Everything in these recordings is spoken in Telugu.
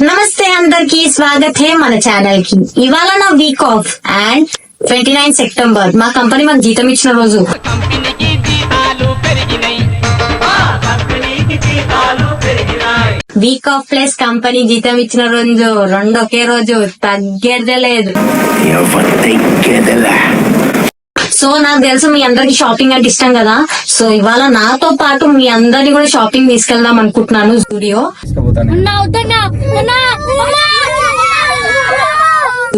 నమస్తే అందరికి స్వాగతే మన ఛానల్ కి. ఇవాళ నా వీక్ ఆఫ్ అండ్ 29 సెప్టెంబర్ మా కంపెనీ మాకు జీతం ఇచ్చిన రోజు. వీక్ ఆఫ్ ప్లస్ కంపెనీ జీతం ఇచ్చిన రోజు రెండు ఒకే రోజు, తగ్గేదే లేదు. సో నాకు తెలుసు మీ అందరికి షాపింగ్ అంటే ఇష్టం కదా. సో ఇవాళ నాతో పాటు మీ అందరిని కూడా షాపింగ్ తీసుకెళ్దాం అనుకుంటున్నాను స్టూడియో.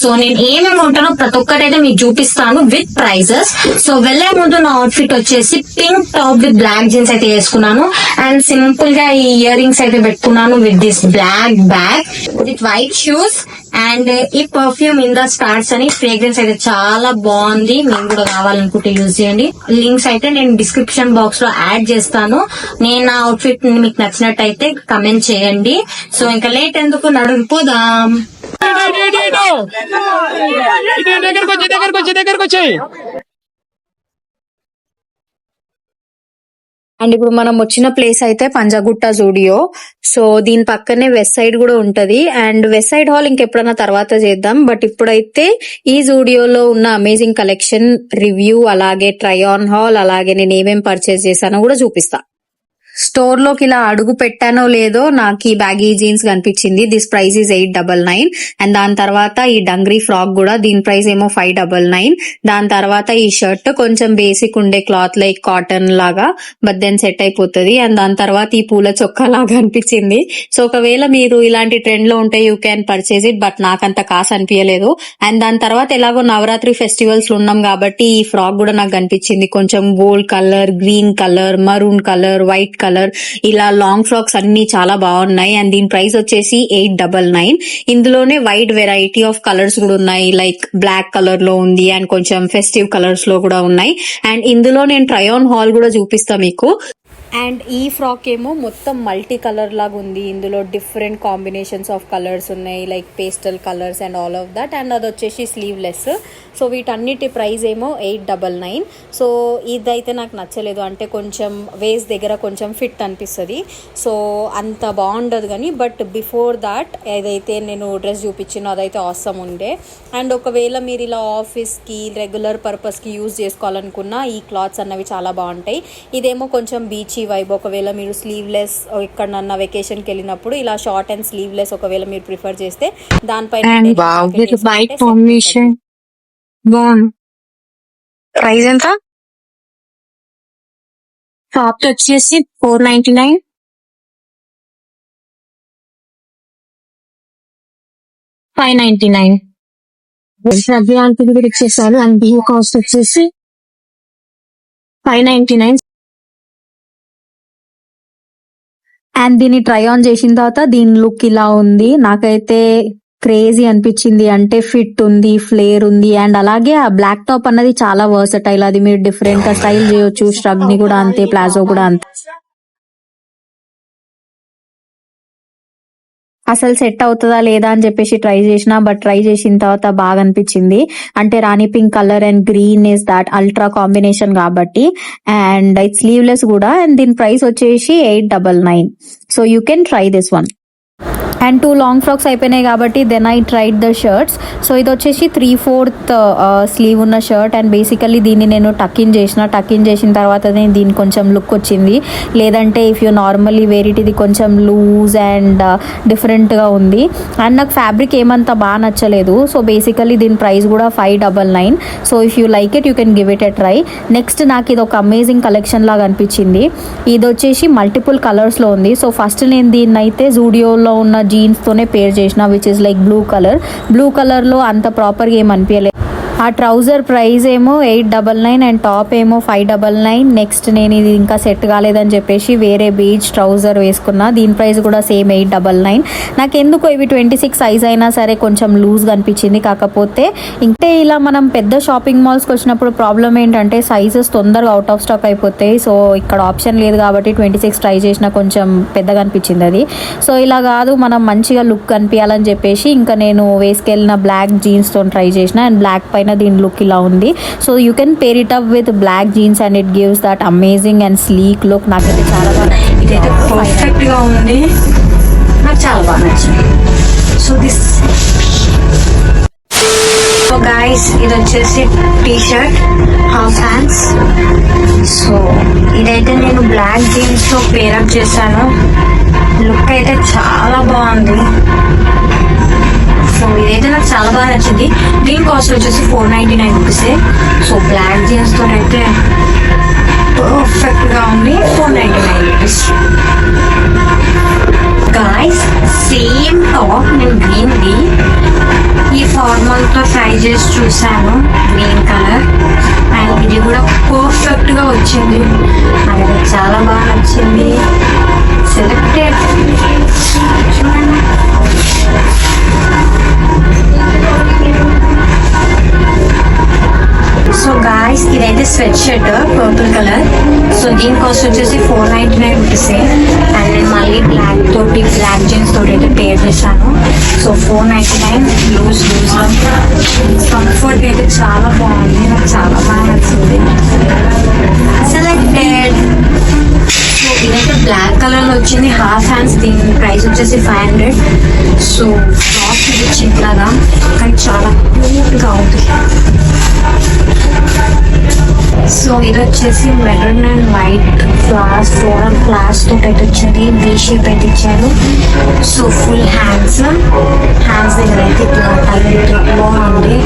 సో నేను ఏమేమి ఉంటానో ప్రతి ఒక్కటైతే మీకు చూపిస్తాను విత్ ప్రైజెస్. సో వెళ్లే ముందు నా అవుట్ఫిట్ వచ్చేసి pink top with black jeans అయితే వేసుకున్నాను అండ్ సింపుల్ గా ఈ ఇయర్ రింగ్స్ అయితే పెట్టుకున్నాను with this black bag with white shoes and ఈ పర్ఫ్యూమ్ ఇన్ ద స్టార్స్ అని ఫ్రేగ్రెన్స్ అయితే చాలా బాగుంది. మేము కూడా కావాలనుకుంటే యూజ్ చేయండి. లింక్స్ అయితే నేను డిస్క్రిప్షన్ బాక్స్ లో యాడ్ చేస్తాను. నేను నా అవుట్ఫిట్ మీకు నచ్చినట్టయితే కమెంట్ చేయండి. సో ఇంకా లేట్ ఎందుకు, నడుపుదాం. అండ్ ఇప్పుడు మనం వచ్చిన ప్లేస్ అయితే పంజాగుట్ట జూడియో. సో దీని పక్కనే వెస్ట్ సైడ్ కూడా ఉంటది అండ్ వెస్ట్ సైడ్ హాల్ ఇంకెప్పుడన్నా తర్వాత చేద్దాం. బట్ ఇప్పుడైతే ఈ జూడియోలో ఉన్న అమేజింగ్ కలెక్షన్ రివ్యూ, అలాగే ట్రై ఆన్ హాల్, అలాగే నేను ఏమేం పర్చేస్ చేశానో కూడా చూపిస్తా. స్టోర్ లోకి ఇలా అడుగు పెట్టానో లేదో నాకు ఈ బ్యాగీ జీన్స్ కనిపించింది. దిస్ ప్రైస్ ఈజ్ 899 అండ్ దాని తర్వాత ఈ డంగ్రీ ఫ్రాక్ కూడా, దీని ప్రైస్ ఏమో 599. దాని తర్వాత ఈ షర్ట్ కొంచెం బేసిక్ ఉండే క్లాత్ లైక్ కాటన్ లాగా, బట్ దెన్ సెట్ అయిపోతుంది. అండ్ దాని తర్వాత ఈ పూల చొక్కా లాగా అనిపించింది. సో ఒకవేళ మీరు ఇలాంటి ట్రెండ్ లో ఉంటే you can purchase it, but నాకంత కాసు అనిపించలేదు. అండ్ దాని తర్వాత ఎలాగో నవరాత్రి ఫెస్టివల్స్ లో ఉన్నాం కాబట్టి ఈ ఫ్రాక్ కూడా నాకు కనిపించింది. కొంచెం gold colour, green colour, maroon colour, white colour, ఇలా లాంగ్ ఫ్రాక్స్ అన్ని చాలా బాగున్నాయి. అండ్ దీని ప్రైస్ వచ్చేసి 899. ఇందులోనే వైడ్ వెరైటీ ఆఫ్ కలర్స్ కూడా ఉన్నాయి, లైక్ బ్లాక్ కలర్ లో ఉంది అండ్ కొంచెం ఫెస్టివ్ కలర్స్ లో కూడా ఉన్నాయి. అండ్ ఇందులో నేను ట్రై ఆన్ హాల్ కూడా చూపిస్తా మీకు. అండ్ ఈ ఫ్రాక్ ఏమో మొత్తం మల్టీ కలర్ లాగా ఉంది. ఇందులో డిఫరెంట్ కాంబినేషన్స్ ఆఫ్ కలర్స్ ఉన్నాయి, like pastel colours and all of that. And అది వచ్చేసి స్లీవ్లెస్. సో వీటన్నిటి ప్రైస్ ఏమో 899. సో ఇదైతే నాకు నచ్చలేదు, అంటే కొంచెం వేస్ట్ దగ్గర కొంచెం ఫిట్ అనిపిస్తుంది. సో అంత బాగుండదు కానీ, బట్ బిఫోర్ దాట్ ఏదైతే నేను డ్రెస్ చూపించినో అదైతే ఆసమ్ ఉండే. అండ్ ఒకవేళ మీరు ఇలా ఆఫీస్కి రెగ్యులర్ పర్పస్కి యూజ్ చేసుకోవాలనుకున్నా ఈ క్లాత్స్ అన్నవి చాలా బాగుంటాయి. ఇదేమో కొంచెం బీచ్ వైబ్. ఒకవేళ మీరు స్లీవ్లెస్ ఎక్కడన్నా వెకేషన్కి వెళ్ళినప్పుడు ఇలా షార్ట్ అండ్ స్లీవ్లెస్ ఒకవేళ మీరు ప్రిఫర్ చేస్తే దానిపైన ప్రైస్ ఎంత? టాప్ వచ్చేసి 499, $599. కూడా ఇచ్చేసాను. అండ్ దీని కాస్ట్ వచ్చేసి 599. అండ్ దీన్ని ట్రై ఆన్ చేసిన తర్వాత దీని లుక్ ఇలా ఉంది. నాకైతే క్రేజీ అనిపించింది, అంటే ఫిట్ ఉంది, ఫ్లేర్ ఉంది అండ్ అలాగే ఆ బ్లాక్ టాప్ అన్నది చాలా వర్సటైల్. అది మీరు డిఫరెంట్ గా స్టైల్ చేయొచ్చు. స్ట్రగ్ ని కూడా అంతే, ప్లాజో కూడా అంతే. అసలు సెట్ అవుతుందా లేదా అని చెప్పేసి ట్రై చేసిన, బట్ ట్రై చేసిన తర్వాత బాగా అనిపించింది. అంటే rani pink colour and green is that ultra combination కాబట్టి. అండ్ ఇట్ స్లీవ్లెస్ కూడా. అండ్ దీని ప్రైస్ వచ్చేసి 899. So you can try this one. And 2 long frocks అయిపోయినాయి కాబట్టి then I tried the shirts. So ఇది వచ్చేసి 3/4 స్లీవ్ ఉన్న షర్ట్ అండ్ బేసికల్లీ దీన్ని నేను టక్ ఇన్ చేసిన తర్వాతనే దీని కొంచెం లుక్ వచ్చింది. లేదంటే if you normally wear it, ఇది కొంచెం లూజ్ అండ్ డిఫరెంట్గా ఉంది అండ్ నాకు ఫ్యాబ్రిక్ ఏమంతా బాగా నచ్చలేదు. సో బేసికల్లీ దీని ప్రైస్ కూడా 599. So if you like it you can give it a try. Next నాకు ఇది ఒక అమేజింగ్ కలెక్షన్ లాగా అనిపించింది. ఇది వచ్చేసి మల్టిపుల్ కలర్స్లో ఉంది. సో ఫస్ట్ నేను దీన్ని అయితే జూడియోలో ఉన్న జీన్స్ తోనే పేర్ చేసిన, which is like blue colour లో అంత ప్రాపర్ గా ఏం అనిపించలేదు. ఆ ట్రౌజర్ ప్రైస్ ఏమో 899 అండ్ టాప్ ఏమో 599. నెక్స్ట్ నేను ఇది ఇంకా సెట్ కాలేదని చెప్పేసి వేరే బీచ్ ట్రౌజర్ వేసుకున్నా. దీని ప్రైస్ కూడా సేమ్ 899. నాకు ఎందుకో ఇవి 26 సైజ్ అయినా సరే కొంచెం లూజ్గా అనిపించింది. కాకపోతే ఇంకే ఇలా మనం పెద్ద షాపింగ్ మాల్స్కి వచ్చినప్పుడు ప్రాబ్లం ఏంటంటే సైజెస్ తొందరగా అవుట్ ఆఫ్ స్టాక్ అయిపోతాయి. సో ఇక్కడ ఆప్షన్ లేదు కాబట్టి 26 ట్రై చేసినా కొంచెం పెద్దగా అనిపించింది అది. సో ఇలా కాదు, మనం మంచిగా లుక్ కనిపించాలని చెప్పేసి ఇంకా నేను వేసుకెళ్ళిన బ్లాక్ జీన్స్తో ట్రై చేసిన అండ్ బ్లాక్ పైన పైన దీని లుక్ ఇలా ఉంది. So you can pair it up with black jeans and it gives that amazing and sleek look. నాకైతే చాలా బాగా నచ్చింది. ఇదైతే పర్ఫెక్ట్ గా ఉంది, నాకు చాలా బాగా నచ్చింది. సో దిస్ గైస్, ఇది వచ్చేసి T shirt half hands. So ఇదైతే నేను బ్లాక్ జీన్స్ తో పేరప్ చేశాను. లుక్ అయితే చాలా బాగుంది. సో ఇదైతే నాకు చాలా బాగా నచ్చింది. దీని కాస్ట్ వచ్చేసి 499 రూపీస్. సో బ్లాక్ జీన్స్ తో అయితే పర్ఫెక్ట్ గా ఉంది. 499 రూపీస్. గాయస్, సేమ్ టాప్ నేను గ్రీన్ ది ఈ ఫార్మల్ తో ట్రై చేసి చూసాను, గ్రీన్ కలర్, అండ్ ఇది కూడా పర్ఫెక్ట్ గా వచ్చింది. నాకు చాలా బాగా నచ్చింది. సెలెక్టెడ్ చూడండి. సో గాయస్, ఇదైతే sweat shirt purple colour. So దీని కాస్ట్ వచ్చేసి 499 రూపీస్. అండ్ నేను మళ్ళీ బ్లాక్ తోటి బ్లాక్ జీన్స్ తోటి అయితే పేర్ చేశాను. సో 499 లూజ్ కంఫర్ట్ అయితే చాలా బాగుంది, నాకు చాలా బాగా నచ్చింది. సెలెక్టెడ్. సో ఇదైతే బ్లాక్ కలర్ లో వచ్చింది, హాఫ్ హ్యాండ్స్. దీని ప్రైస్ వచ్చేసి 500. సో టాప్ ఇది చిన్నగా కానీ చాలా క్యూట్ గా ఉంది. సో ఇది వచ్చేసి maroon and white flowers, floral flowers తోటి అయితే వచ్చింది. వి షేప్ అయితే ఇచ్చారు. సో ఫుల్ హ్యాండ్స్ దగ్గర అయితే ఇట్లా హైలైట్ బాగుంది.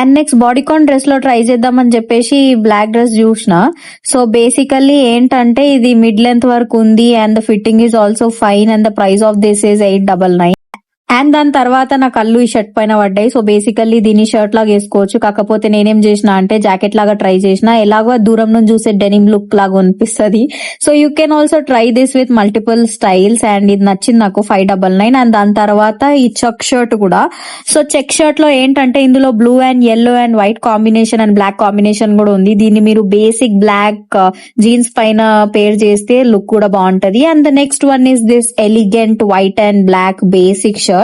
అండ్ నెక్స్ట్ బాడీకాన్ డ్రెస్ లో ట్రై చేద్దామని చెప్పేసి బ్లాక్ డ్రెస్ చూసిన. సో బేసికల్లీ ఏంటంటే ఇది మిడ్ లెంత్ వరకు ఉంది and the fitting is also fine and the price of this is 899. And దాని తర్వాత నా కళ్ళు ఈ షర్ట్ పైన పడ్డాయి. సో బేసికల్లీ దీన్ని షర్ట్ లాగా వేసుకోవచ్చు. కాకపోతే నేనేం చేసిన అంటే జాకెట్ లాగా ట్రై చేసిన. ఎలాగో దూరం నుంచి చూసే డెనిమ్ లుక్ లాగా అనిపిస్తుంది. So you can also try this with multiple styles. And ఇది నచ్చింది నాకు 599. అండ్ దాని తర్వాత ఈ చెక్ షర్ట్ కూడా. సో చెక్ షర్ట్ లో ఏంటంటే ఇందులో blue and yellow and white combination and black combination కూడా ఉంది. దీన్ని మీరు బేసిక్ బ్లాక్ జీన్స్ పైన పేర్ చేస్తే లుక్ కూడా బాగుంటది. And the next one is this elegant white and black basic shirt.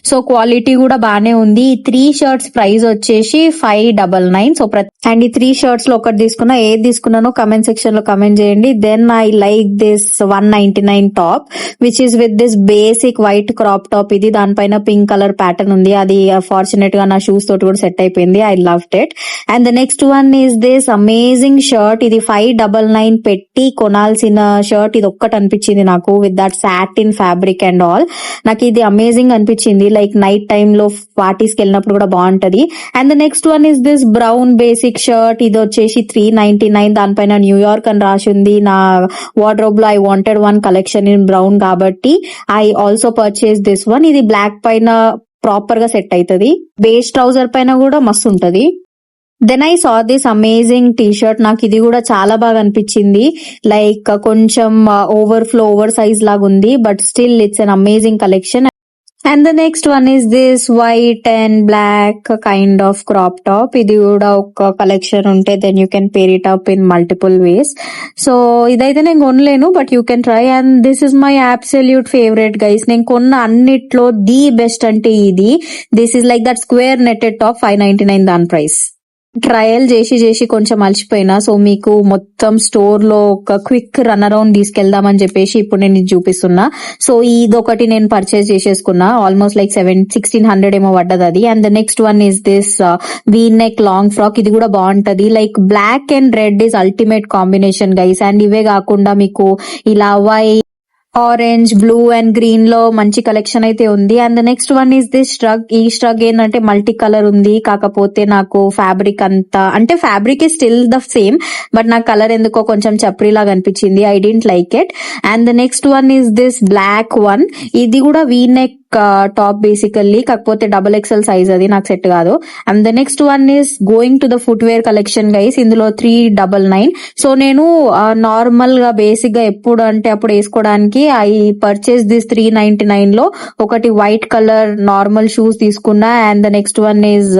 So quality కూడా బానే ఉంది. ఈ 3 షర్ట్స్ ప్రైస్ వచ్చేసి 599. సో అండ్ ఈ 3 షర్ట్స్ లో ఒకటి తీసుకున్నా, ఏది తీసుకున్నానో కమెంట్ సెక్షన్ లో కమెంట్ చేయండి. Then I like this 199 top which is with this basic white crop top. ఇది దానిపైన పింక్ కలర్ ప్యాటర్న్ ఉంది. అది ఫార్చునేట్ గా నా షూస్ తోటి కూడా సెట్ అయిపోయింది. I loved it. And the next one is this amazing shirt. ఇది 599 పెట్టి కొనాల్సిన షర్ట్ ఇది ఒక్కటి అనిపించింది నాకు, with that satin fabric and all. నాకు ఇది అమేజింగ్ అనిపించింది. లైక్ నైట్ టైమ్ లో పార్టీస్ కి వెళ్ళినప్పుడు కూడా బాగుంటది. And the next one is this brown basic shirt. ఇది వచ్చేసి 399. దానిపైన న్యూయార్క్ అని రాసి ఉంది. నా వార్డ్రోబ్ లో I wanted one collection in brown కాబట్టి I also purchase this one. ఇది బ్లాక్ పైన ప్రాపర్ గా సెట్ అవుతుంది. బేస్ ట్రౌజర్ పైన కూడా మస్తు ఉంటది. Then I saw this amazing T shirt. నాకు ఇది కూడా చాలా బాగా అనిపించింది. లైక్ కొంచెం ఓవర్ సైజ్ లాగా ఉంది, but still it's an amazing collection. And the next one is this white and black kind of crop top. ఇది కూడా ఒక కలెక్షన్ ఉంటే then you can pair it up in multiple ways. So ఇదైతే నేను కొనలేను, but you can try. And this is my absolute favourite guys. నేను కొన్న అన్నిట్లో ది బెస్ట్ అంటే ఇది. This is like that square netted top, 599 దాని ప్రైస్. ట్రయల్ చేసి కొంచెం అలసిపోయినా. సో మీకు మొత్తం స్టోర్ లో ఒక క్విక్ రన్ అరౌండ్ తీసుకెళ్దామని చెప్పేసి ఇప్పుడు నేను ఇది చూపిస్తున్నా. సో ఇదొకటి నేను పర్చేస్ చేసేసుకున్నా. ఆల్మోస్ట్ లైక్ 1600 ఏమో పడ్డది అది. And the next one is this V neck long frock. ఇది కూడా బాగుంటది. Like black and red is ultimate combination guys. And ఇవే కాకుండా మీకు ఇలా white, orange, blue and green లో మంచి కలెక్షన్ అయితే ఉంది. And the next one is this shrug. ఈ స్ట్రగ్ ఏంటంటే మల్టీ కలర్ ఉంది. కాకపోతే నాకు ఫ్యాబ్రిక్ అంతా అంటే fabric is still the same, but నాకు కలర్ ఎందుకో కొంచెం చప్రీ లాగా అనిపించింది. I don't like it. And the next one is this black one. ఇది కూడా వీ నెక్ టాప్ బేసికల్లీ, కాకపోతే XXL సైజ్ అది నాకు సెట్ కాదు. And the next one is going to the footwear collection guys. ఇందులో 399. సో నేను నార్మల్ గా బేసిక్ గా ఎప్పుడు అంటే అప్పుడు వేసుకోవడానికి ఐ పర్చేస్ దిస్ 399 లో ఒకటి వైట్ కలర్ నార్మల్ షూస్ తీసుకున్నా, and the next one is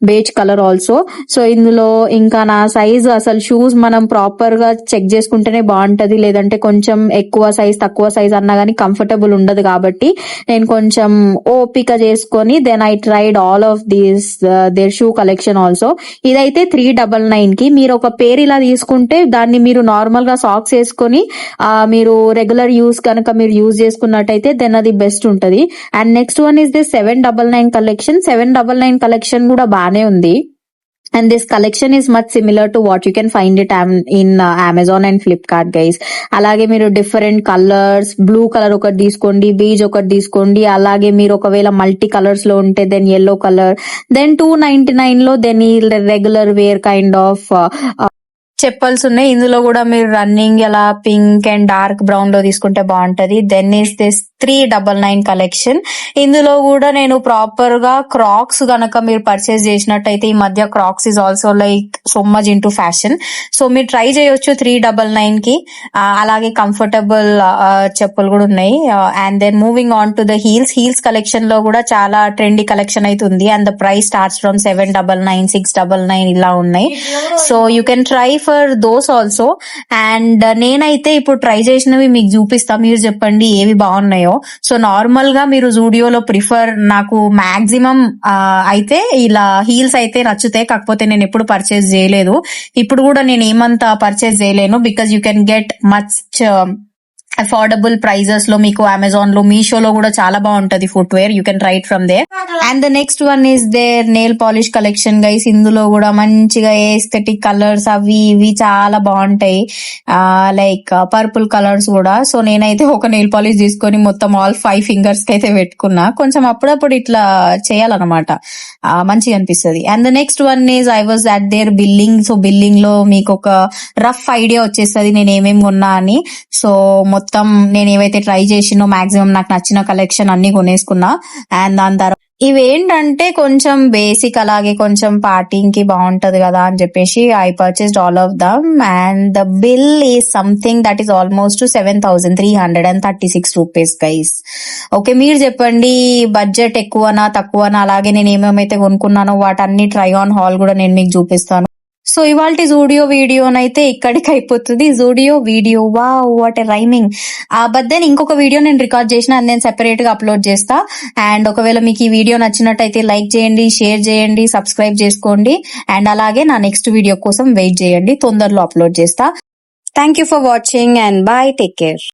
beige colour also. So ఇందులో ఇంకా నా సైజ్ అసలు షూస్ మనం ప్రాపర్ గా చెక్ చేసుకుంటేనే బాగుంటది, లేదంటే కొంచెం ఎక్కువ సైజ్ తక్కువ సైజ్ అన్నా గానీ కంఫర్టబుల్ ఉండదు. కాబట్టి నేను కొంచెం ఓపిక చేసుకొని then I tried all of these their shoe collection also. ఇదైతే 399 కి. మీరు ఒక పేరు ఇలా తీసుకుంటే దాన్ని మీరు నార్మల్ గా సాక్స్ వేసుకొని మీరు రెగ్యులర్ యూస్ కనుక మీరు యూజ్ చేసుకున్నట్టయితే దెన్ అది బెస్ట్ ఉంటది. And next one is the 799 collection. 799 collection కూడా బానే ఉంది. And this collection is much similar to what you can find it in Amazon and Flipkart guys. అలాగే మీరు డిఫరెంట్ కలర్స్, బ్లూ కలర్ ఒకటి తీసుకోండి, బీజ్ ఒకటి తీసుకోండి. అలాగే మీరు ఒకవేళ మల్టీ కలర్స్ లో ఉంటే దెన్ yellow కలర్, దెన్ 299 లో దెన్ ఈ regular wear kind of chappals ఉన్నాయి. ఇందులో కూడా మీరు రన్నింగ్ ఎలా పింక్ అండ్ డార్క్ బ్రౌన్ లో తీసుకుంటే బాగుంటది. Then is this 399 collection. ఇందులో కూడా నేను ప్రాపర్ గా క్రాక్స్ గనక మీరు పర్చేస్ చేసినట్టయితే, ఈ మధ్య Crocs is also like so much into fashion. So మీరు ట్రై చేయొచ్చు 399 కి. అలాగే కంఫర్టబుల్ చెప్పులు కూడా ఉన్నాయి. And then moving on to the heels collection లో కూడా చాలా ట్రెండీ కలెక్షన్ అయితే ఉంది. And the price starts from 799, 699 ఇలా ఉన్నాయి. So you can try for those also. And నేనైతే ఇప్పుడు ట్రై చేసినవి మీకు చూపిస్తా, మీరు చెప్పండి ఏవి బాగున్నాయో. సో నార్మల్ గా మీరు జూడియోలో నాకు మాక్సిమం అయితే ఇలా హీల్స్ అయితే నచ్చుతాయి. కాకపోతే నేను ఎప్పుడు పర్చేస్ చేయలేదు, ఇప్పుడు కూడా నేను ఏమంతా పర్చేస్ చేయలేను. Because you can get much affordable prices లో మీకు అమెజాన్ లో, మీషోలో కూడా చాలా బాగుంటది footwear. You can try it from there. And the next one is their nail polish collection guys. ఇందులో కూడా మంచిగా ఎస్థెటిక్ కలర్స్ అవి ఇవి చాలా బాగుంటాయి, లైక్ పర్పుల్ కలర్స్ కూడా. సో నేనైతే ఒక నెయిల్ పాలిష్ తీసుకొని మొత్తం ఆల్ 5 ఫింగర్స్ కి అయితే పెట్టుకున్నా. కొంచెం అప్పుడప్పుడు ఇట్లా చేయాలన్నమాట, మంచిగా అనిపిస్తుంది. And the next one is I was at their billing. So billing లో మీకు ఒక రఫ్ ఐడియా వచ్చేస్తుంది నేను ఏమేమి కొన్నా అని. సో మొత్తం నేను ఏవైతే ట్రై చేసినో మాక్సిమం నాకు నచ్చిన కలెక్షన్ అన్ని కొనేసుకున్నా. అండ్ దాని తర్వాత ఇవేంటంటే కొంచెం బేసిక్, అలాగే కొంచెం పార్టీంగ్ కి బాగుంటది కదా అని చెప్పేసి I purchased all of them. And the bill is something that is almost 7,336 rupees guys. Okay, మీరు చెప్పండి బడ్జెట్ ఎక్కువనా తక్కువనా? అలాగే నేను ఏమేమైతే కొనుక్కున్నానో వాటన్ని ట్రై ఆన్ హాల్ కూడా నేను మీకు చూపిస్తాను. సో ఇవాల్టి జూడియో వీడియోనైతే ఇక్కడికి అయిపోతుంది. Zudio video, wow what a rhyming. But then ఇంకొక వీడియో నేను రికార్డ్ చేసిన, అది నేను సెపరేట్ గా అప్లోడ్ చేస్తా. అండ్ ఒకవేళ మీకు ఈ వీడియో నచ్చినట్టయితే లైక్ చేయండి, షేర్ చేయండి, సబ్స్క్రైబ్ చేసుకోండి. అండ్ అలాగే నా నెక్స్ట్ వీడియో కోసం వెయిట్ చేయండి, తొందరలో అప్లోడ్ చేస్తా. Thank you for watching and bye, take care.